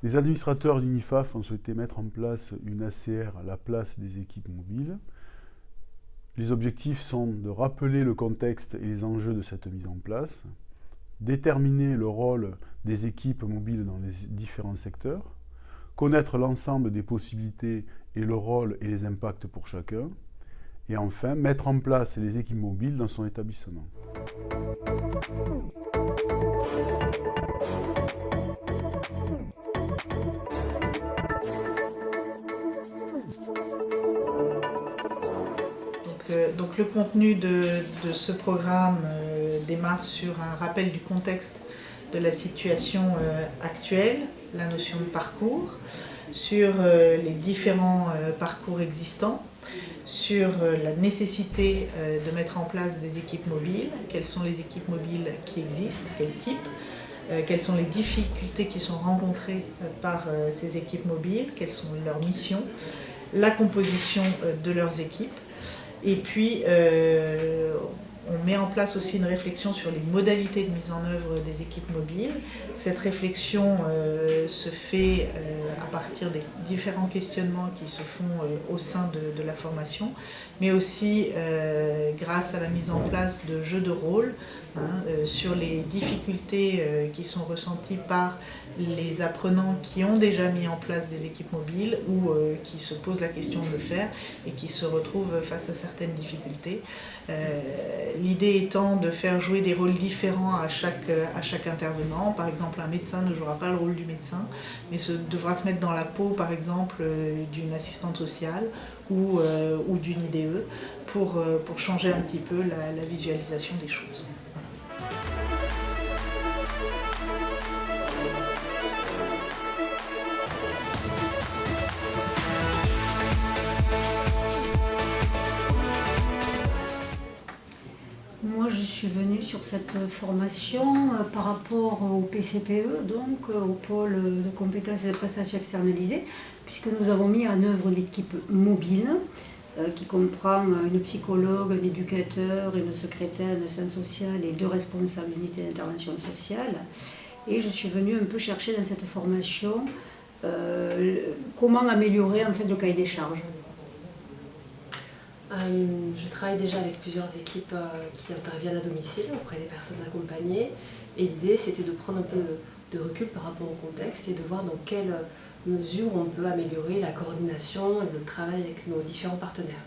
Les administrateurs d'UNIFAF ont souhaité mettre en place une ACR à la place des équipes mobiles. Les objectifs sont de rappeler le contexte et les enjeux de cette mise en place, déterminer le rôle des équipes mobiles dans les différents secteurs, connaître l'ensemble des possibilités et le rôle et les impacts pour chacun, et enfin mettre en place les équipes mobiles dans son établissement. Donc le contenu de ce programme démarre sur un rappel du contexte de la situation actuelle, la notion de parcours, sur les différents parcours existants, sur la nécessité de mettre en place des équipes mobiles, quelles sont les équipes mobiles qui existent, quel type, quelles sont les difficultés qui sont rencontrées par ces équipes mobiles, quelles sont leurs missions, la composition de leurs équipes. Et puis, on met en place aussi une réflexion sur les modalités de mise en œuvre des équipes mobiles. Cette réflexion se fait à partir des différents questionnements qui se font au sein de la formation, mais aussi grâce à la mise en place de jeux de rôle sur les difficultés qui sont ressenties par les apprenants qui ont déjà mis en place des équipes mobiles ou qui se posent la question de le faire et qui se retrouvent face à certaines difficultés. L'idée étant de faire jouer des rôles différents à chaque intervenant. Par exemple, un médecin ne jouera pas le rôle du médecin, mais devra se mettre dans la peau, par exemple, d'une assistante sociale ou d'une IDE pour changer un petit peu la visualisation des choses. Moi, je suis venue sur cette formation par rapport au PCPE, donc au pôle de compétences et de prestations externalisées, puisque nous avons mis en œuvre l'équipe mobile, qui comprend une psychologue, un éducateur, une secrétaire, une assistante sociale et 2 responsables d'unité d'intervention sociale. Et je suis venue un peu chercher dans cette formation comment améliorer en fait, le cahier des charges. Je travaille déjà avec plusieurs équipes qui interviennent à domicile auprès des personnes accompagnées, et l'idée c'était de prendre un peu de recul par rapport au contexte et de voir dans quelle mesure on peut améliorer la coordination et le travail avec nos différents partenaires.